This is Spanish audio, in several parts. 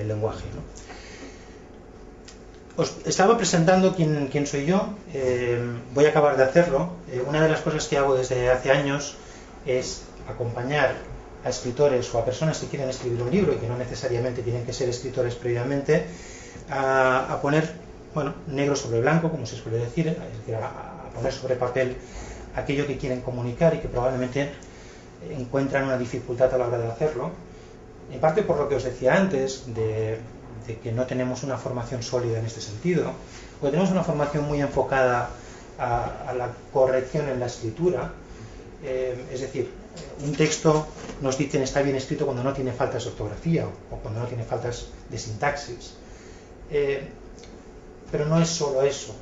el lenguaje, ¿no? Os estaba presentando quién soy yo, voy a acabar de hacerlo. Una de las cosas que hago desde hace años es acompañar a escritores o a personas que quieren escribir un libro y que no necesariamente tienen que ser escritores previamente, a poner, bueno, negro sobre blanco, como se suele decir, es decir, a poner sobre papel aquello que quieren comunicar y que probablemente encuentran una dificultad a la hora de hacerlo, en parte por lo que os decía antes, de que no tenemos una formación sólida en este sentido, porque tenemos una formación muy enfocada a la corrección en la escritura, es decir, un texto nos dicen está bien escrito cuando no tiene faltas de ortografía o cuando no tiene faltas de sintaxis, pero no es solo eso.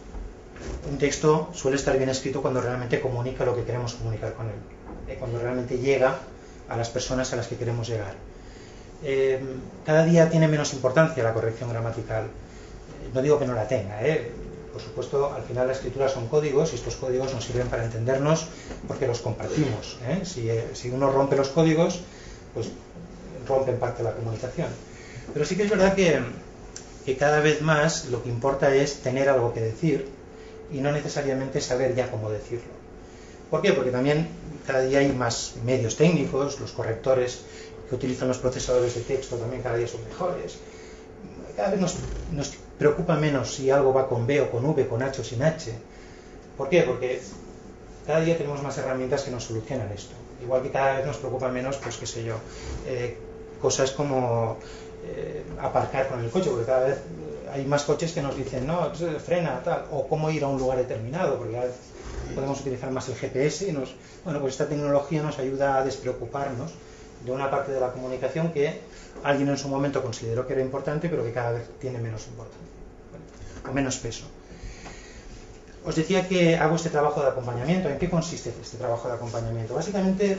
Un texto suele estar bien escrito cuando realmente comunica lo que queremos comunicar con él, cuando realmente llega a las personas a las que queremos llegar. Cada día tiene menos importancia la corrección gramatical. No digo que no la tenga, por supuesto, al final la escritura son códigos y estos códigos nos sirven para entendernos porque los compartimos. Si uno rompe los códigos, pues rompe en parte la comunicación. Pero sí que es verdad que cada vez más lo que importa es tener algo que decir y no necesariamente saber ya cómo decirlo. ¿Por qué? Porque también cada día hay más medios técnicos, los correctores que utilizan los procesadores de texto también cada día son mejores. Cada vez nos preocupa menos si algo va con B o con V, con H o sin H. ¿Por qué? Porque cada día tenemos más herramientas que nos solucionan esto. Igual que cada vez nos preocupa menos, pues qué sé yo, cosas como aparcar con el coche, porque cada vez hay más coches que nos dicen, no, frena, tal, o cómo ir a un lugar determinado, porque cada vez podemos utilizar más el GPS y bueno, pues esta tecnología nos ayuda a despreocuparnos de una parte de la comunicación que alguien en su momento consideró que era importante, pero que cada vez tiene menos importancia, ¿vale? O menos peso. Os decía que hago este trabajo de acompañamiento. ¿En qué consiste este trabajo de acompañamiento? Básicamente,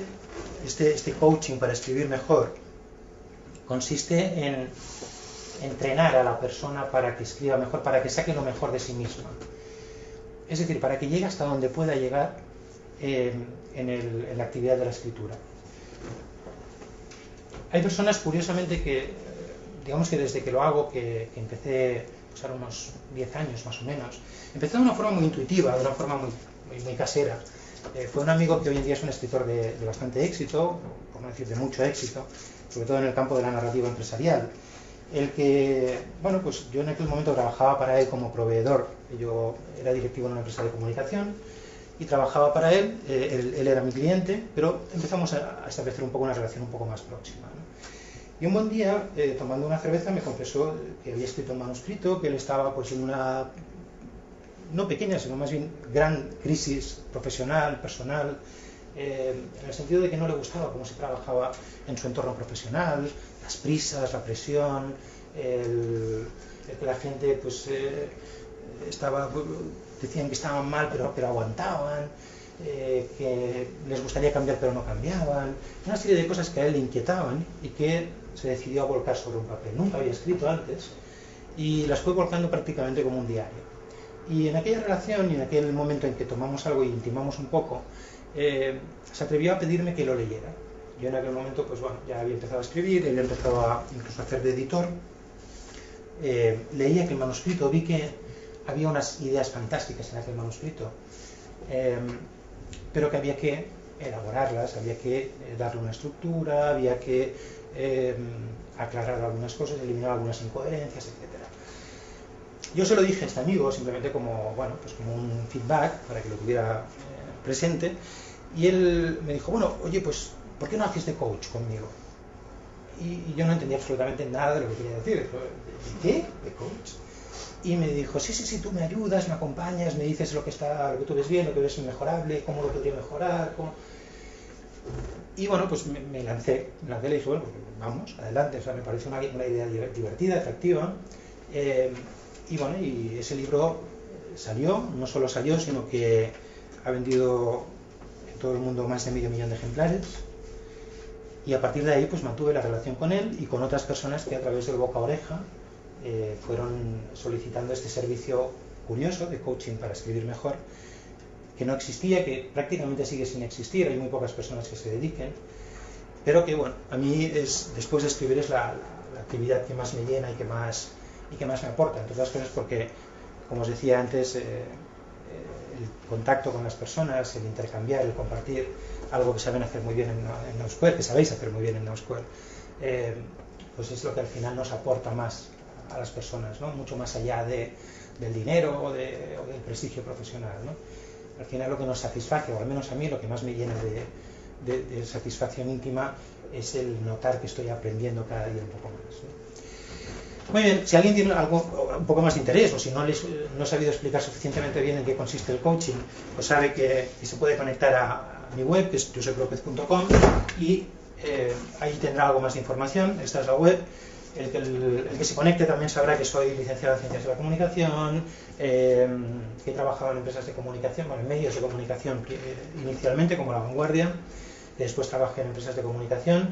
este coaching para escribir mejor consiste en entrenar a la persona para que escriba mejor, para que saque lo mejor de sí misma. Es decir, para que llegue hasta donde pueda llegar en la actividad de la escritura. Hay personas, curiosamente, que, digamos que desde que lo hago, que empecé, pues ahora unos 10 años más o menos, empecé de una forma muy intuitiva, de una forma muy casera. Fue un amigo que hoy en día es un escritor de bastante éxito, por no decir de mucho éxito, sobre todo en el campo de la narrativa empresarial. El que, bueno, pues yo en aquel momento trabajaba para él como proveedor. Yo era directivo en una empresa de comunicación y trabajaba para él, él era mi cliente, pero empezamos a establecer un poco una relación un poco más próxima, ¿no? Y un buen día, tomando una cerveza, me confesó que había escrito un manuscrito, que él estaba pues en una, no pequeña, sino más bien gran crisis profesional, personal, en el sentido de que no le gustaba cómo se trabajaba en su entorno profesional, las prisas, la presión, el que la gente pues decían que estaban mal pero aguantaban, que les gustaría cambiar pero no cambiaban, una serie de cosas que a él le inquietaban y que se decidió a volcar sobre un papel. Nunca había escrito antes y las fue volcando prácticamente como un diario. Y en aquella relación y en aquel momento en que tomamos algo y intimamos un poco, se atrevió a pedirme que lo leyera. Yo en aquel momento, pues bueno, ya había empezado a escribir, él empezaba incluso a hacer de editor. Leí aquel manuscrito, vi que había unas ideas fantásticas en aquel manuscrito, pero que había que elaborarlas, había que darle una estructura, había que aclarar algunas cosas, eliminar algunas incoherencias, etc. Yo se lo dije a este amigo simplemente como, bueno, pues como un feedback para que lo tuviera presente, y él me dijo, bueno, oye, pues ¿por qué no haces de coach conmigo? Y yo no entendía absolutamente nada de lo que quería decir. ¿De qué? ¿De coach? Y me dijo, sí, tú me ayudas, me acompañas, me dices lo que tú ves bien, lo que ves inmejorable, cómo lo podría mejorar, cómo... Y bueno, pues me lancé, le dije, bueno, pues vamos, adelante, o sea, me parece una idea divertida, atractiva. Y bueno, y ese libro salió, no solo salió, sino que ha vendido en todo el mundo más de 500.000 de ejemplares. Y a partir de ahí pues mantuve la relación con él y con otras personas que a través del boca a oreja fueron solicitando este servicio curioso de coaching para escribir mejor, que no existía, que prácticamente sigue sin existir, hay muy pocas personas que se dediquen, pero que bueno, a mí después de escribir es la la actividad que más me llena y que más me aporta, entre otras cosas porque, como os decía antes, el contacto con las personas, el intercambiar, el compartir algo que saben hacer muy bien en NowSquare, que sabéis hacer muy bien en NowSquare, pues es lo que al final nos aporta más a las personas, ¿no? Mucho más allá del dinero o del prestigio profesional, ¿no? Al final lo que nos satisface, o al menos a mí lo que más me llena de satisfacción íntima, es el notar que estoy aprendiendo cada día un poco más, ¿no? Muy bien, si alguien tiene algo un poco más de interés o si no he sabido explicar suficientemente bien en qué consiste el coaching, pues sabe que se puede conectar a mi web, que es joseplopez.com, y ahí tendrá algo más de información. Esta es la web. El que se conecte también sabrá que soy licenciado en Ciencias de la Comunicación, que he trabajado en empresas de comunicación, bueno, en medios de comunicación inicialmente, como La Vanguardia, y después trabajé en empresas de comunicación,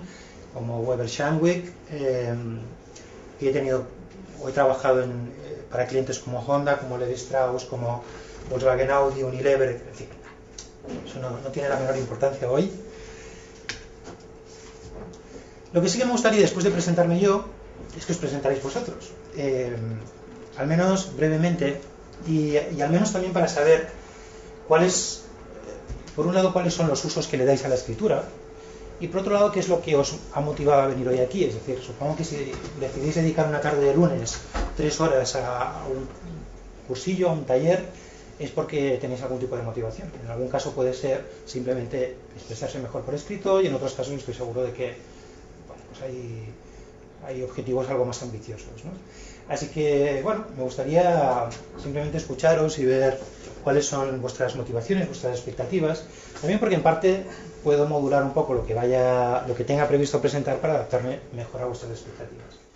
como Weber Shandwick, y he trabajado para clientes como Honda, como Levi Strauss, como Volkswagen Audi, Unilever, en fin. Eso no tiene la menor importancia hoy. Lo que sí que me gustaría, después de presentarme yo, es que os presentaréis vosotros. Al menos brevemente, y al menos también para saber por un lado, cuáles son los usos que le dais a la escritura, y por otro lado, qué es lo que os ha motivado a venir hoy aquí. Es decir, supongo que si decidís dedicar una tarde de lunes 3 horas a un cursillo, a un taller, es porque tenéis algún tipo de motivación. En algún caso puede ser simplemente expresarse mejor por escrito, y en otros casos estoy seguro de que bueno, pues hay objetivos algo más ambiciosos, ¿no? Así que, bueno, me gustaría simplemente escucharos y ver cuáles son vuestras motivaciones, vuestras expectativas, también porque en parte puedo modular un poco lo que tenga previsto presentar para adaptarme mejor a vuestras expectativas.